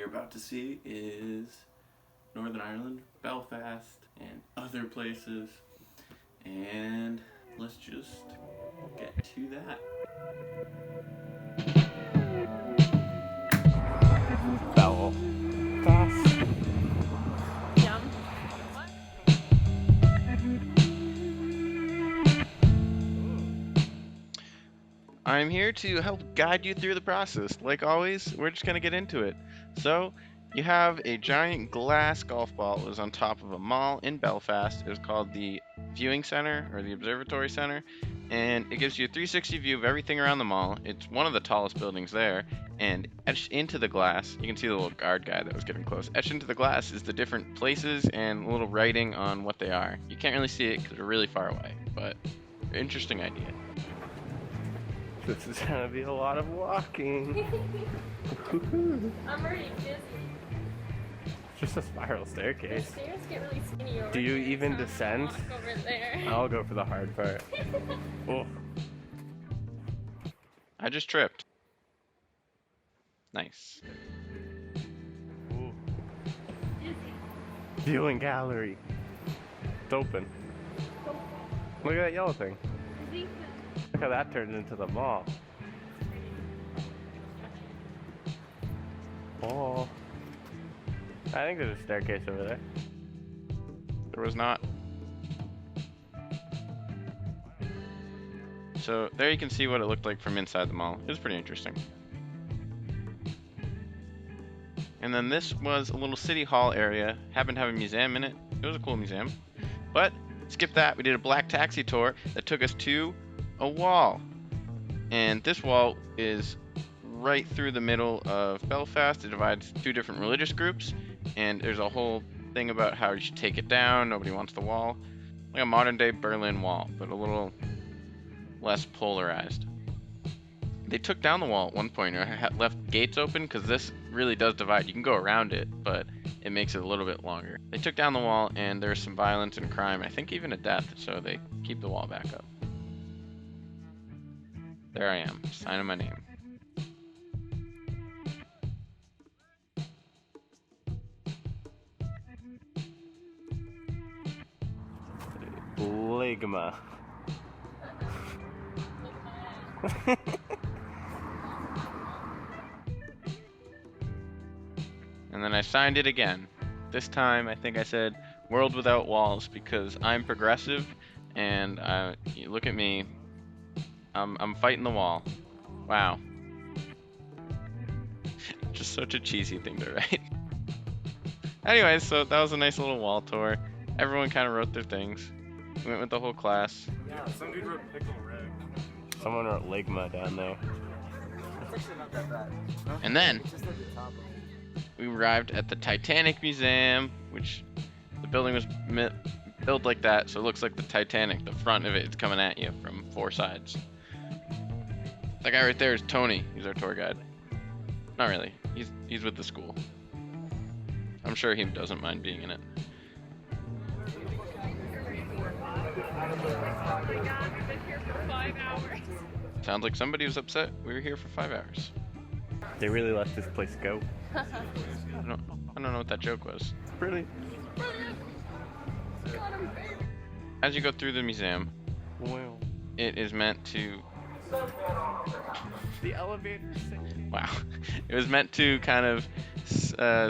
you're about to see is Northern Ireland, Belfast, and other places. And let's just get to that. Belfast. Yum. I'm here to help guide you through the process. Like always, we're just going to get into it. So, you have a giant glass golf ball that was on top of a mall in Belfast. It was called the Viewing Center or the Observatory Center, and it gives you a 360 view of everything around the mall. It's one of the tallest buildings there, and etched into the glass, you can see the little guard guy that was getting close. Etched into the glass is the different places and little writing on what they are. You can't really see it because they're really far away, but interesting idea. This is gonna be a lot of walking. I'm already dizzy. It's just a spiral The staircase. stairs get really skinny over Do you here, even so I'm descend? gonna walk over there. I'll go for the hard part. Oh, I just tripped. Nice. ooh. Dizzy. Viewing gallery. It's open. Look at that yellow thing. Dizzy. Look how that turned into the mall. Oh. I think there's a staircase over there. There was not. So there you can see what it looked like from inside the mall. It was pretty interesting. And then this was a little city hall area. Happened to have a museum in it. It was a cool museum. But skip that. We did a black taxi tour that took us to a wall. And this wall is right through the middle of Belfast. It divides two different religious groups. And there's a whole thing about how you should take it down. Nobody wants the wall. Like a modern day Berlin Wall, but a little less polarized. They took down the wall at one point or left gates open because this really does divide. You can go around it, but it makes it a little bit longer. They took down the wall and there's some violence and crime, I think even a death, so they keep the wall back up. There I am, signing my name. Ligma. And then I signed it again. This time I think I said world without walls because I'm progressive and you look at me, I'm fighting the wall. Wow. Just such a cheesy thing to write. Anyways, so that was a nice little wall tour. Everyone kind of wrote their things. We went with the whole class. Yeah, some dude wrote pickle red. Someone wrote Ligma down there. It's actually not that bad. Huh? And then It's just like the top of it. we arrived at the Titanic Museum, which the building was built like that, so it looks like the Titanic. The front of it is coming at you from four sides. That guy right there is Tony. He's our tour guide. Not really. He's with the school. I'm sure he doesn't mind being in it. Oh my god, we've been here for 5 hours. Sounds like somebody was upset. We were here for 5 hours. They really let this place go. I don't know what that joke was. Really? As you go through the museum, Well, it is meant to. the elevator. Wow. It was meant to kind of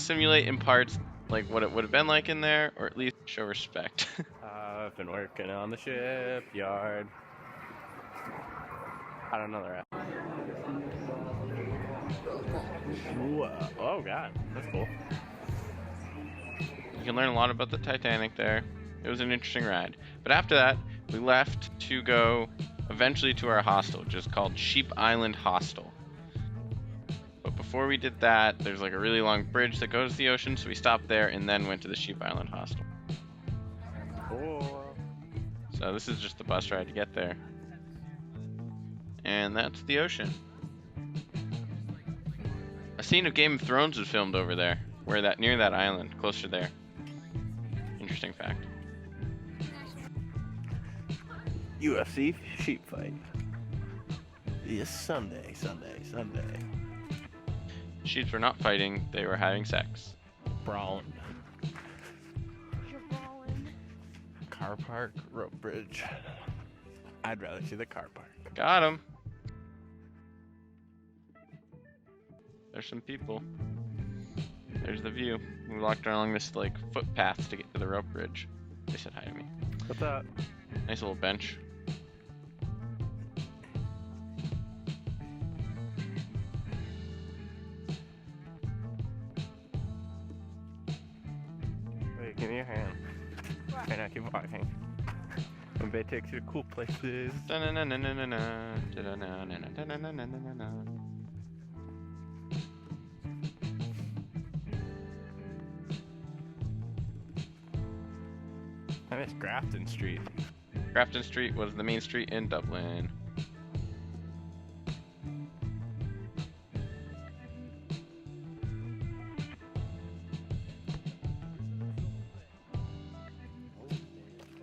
simulate in parts like what it would have been like in there, or at least show respect. I've been working on the shipyard. I don't know the rest. Oh god, that's cool. You can learn a lot about the Titanic there. It was an interesting ride. But after that, we left to go eventually to our hostel, which is called Sheep Island Hostel. But before we did that, there's like a really long bridge that goes to the ocean, so we stopped there and then went to the Sheep Island Hostel. Cool. So this is just the bus ride to get there. And that's the ocean. A scene of Game of Thrones was filmed over there, near that island, closer there. Interesting fact. UFC sheep fight. Yes, Sunday. Sheets were not fighting, they were having sex. Brawling. You're balling. Car park, rope bridge. I'd rather see the car park. Got him. There's some people. There's the view. We walked along this like footpath to get to the rope bridge. They said hi to me. What's up? Nice little bench. Wait, give me your hand. What? And I keep walking. And they takes you to cool places. Da-na-na-na-na-na, da-da-na-na-na-na-na-na-na-na. I miss Grafton Street. Grafton Street was the main street in Dublin.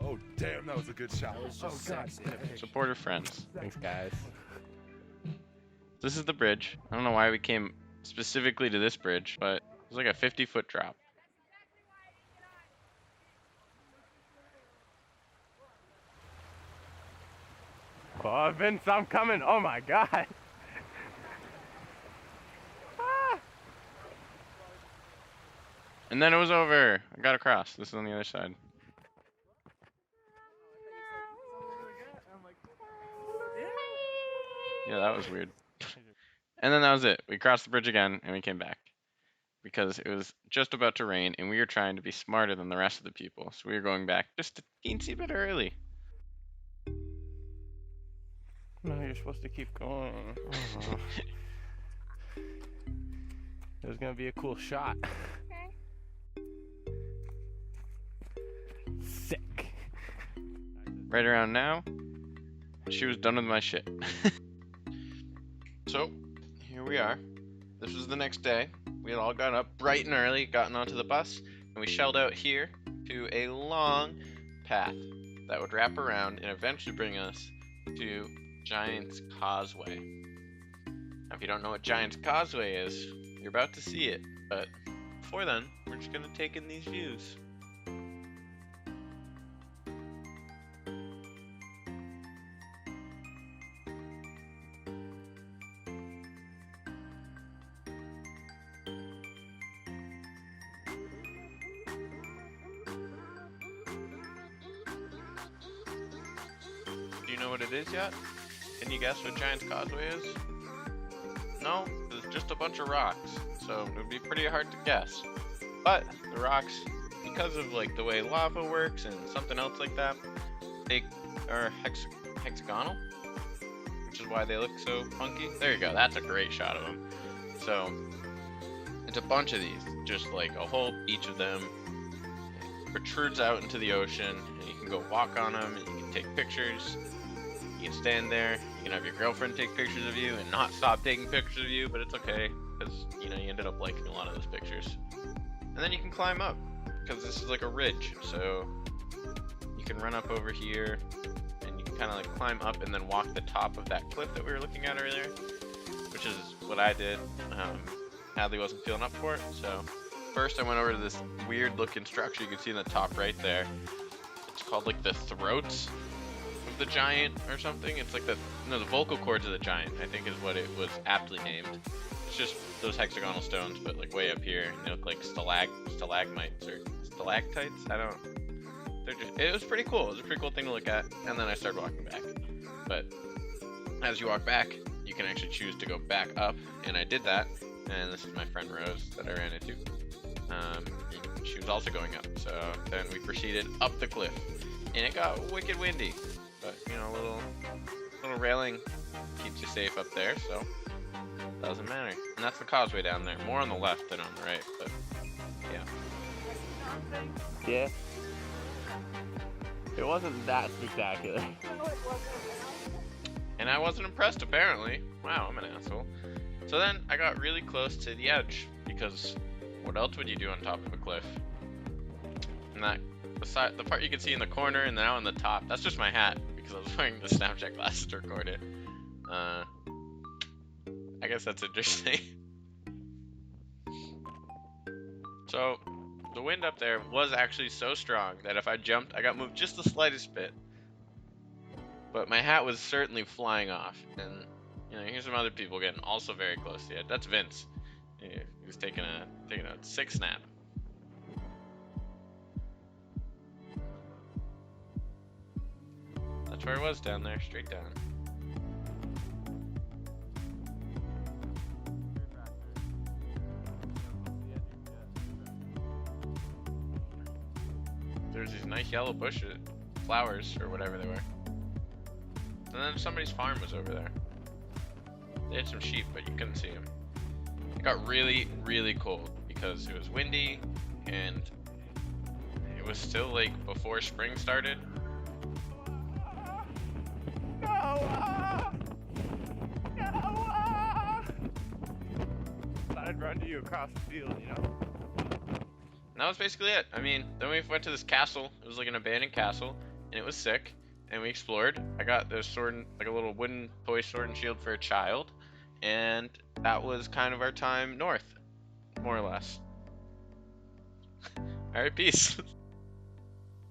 Oh, damn, that was a good shot. Support your friends. Thanks, guys. This is the bridge. I don't know why we came specifically to this bridge, but it's like a 50-foot drop. Oh, Vince, I'm coming. Oh my god. Ah. And then it was over. I got across. This is on the other side. Yeah, that was weird. And then that was it. We crossed the bridge again and we came back. Because it was just about to rain and we were trying to be smarter than the rest of the people. So we were going back just a teensy bit early. No, you're supposed to keep going. Oh. It was gonna be a cool shot. Okay. Sick. Right around now, she was done with my shit. So, here we are. This was the next day. We had all gotten up bright and early, gotten onto the bus, and we shelled out here to a long path that would wrap around and eventually bring us to Giant's Causeway. Now, if you don't know what Giant's Causeway is, you're about to see it, but before then, we're just gonna take in these views. Do you know what it is yet? Can you guess what Giant's Causeway is? No? It's just a bunch of rocks, so it would be pretty hard to guess. But the rocks, because of like the way lava works and something else like that, they are hexagonal, which is why they look so funky. There you go, that's a great shot of them. So it's a bunch of these, just like a whole each of them protrudes out into the ocean, and you can go walk on them, and you can take pictures. You can stand there, you can have your girlfriend take pictures of you and not stop taking pictures of you, but it's okay, because, you know, you ended up liking a lot of those pictures. And then you can climb up, because this is like a ridge, so you can run up over here, and you can kind of like climb up and then walk the top of that cliff that we were looking at earlier, which is what I did. Hadley wasn't feeling up for it, so first I went over to this weird looking structure you can see in the top right there. It's called like the throats of the giant or something. It's like the vocal cords of the giant, I think is what it was aptly named. It's just those hexagonal stones, but like way up here. And they look like stalagmites or stalactites. It was pretty cool. It was a pretty cool thing to look at. And then I started walking back. But as you walk back, you can actually choose to go back up, and I did that. And this is my friend Rose that I ran into. She was also going up, so then we proceeded up the cliff, and it got wicked windy, but you know, a little railing keeps you safe up there, so doesn't matter. And that's the causeway down there, more on the left than on the right, but yeah. Yeah. It wasn't that spectacular. And I wasn't impressed apparently. Wow, I'm an asshole. So then I got really close to the edge, because what else would you do on top of a cliff? And that the part you can see in the corner and now on the top, that's just my hat, because I was wearing the Snapchat glasses to record it. I guess that's interesting. So, the wind up there was actually so strong that if I jumped, I got moved just the slightest bit. But my hat was certainly flying off. And, you know, here's some other people getting also very close to it. That's Vince. He was taking a sick snap. That's where it was down there, straight down. There's these nice yellow bushes, flowers, or whatever they were. And then somebody's farm was over there. They had some sheep, but you couldn't see them. It got really, really cold because it was windy and it was still like before spring started. Noah! Noah! Thought I'd run to you across the field, you know? And that was basically it. I mean, then we went to this castle. It was like an abandoned castle, and it was sick. And we explored. I got the sword, like a little wooden toy sword and shield for a child, and that was kind of our time north, more or less. All right, peace.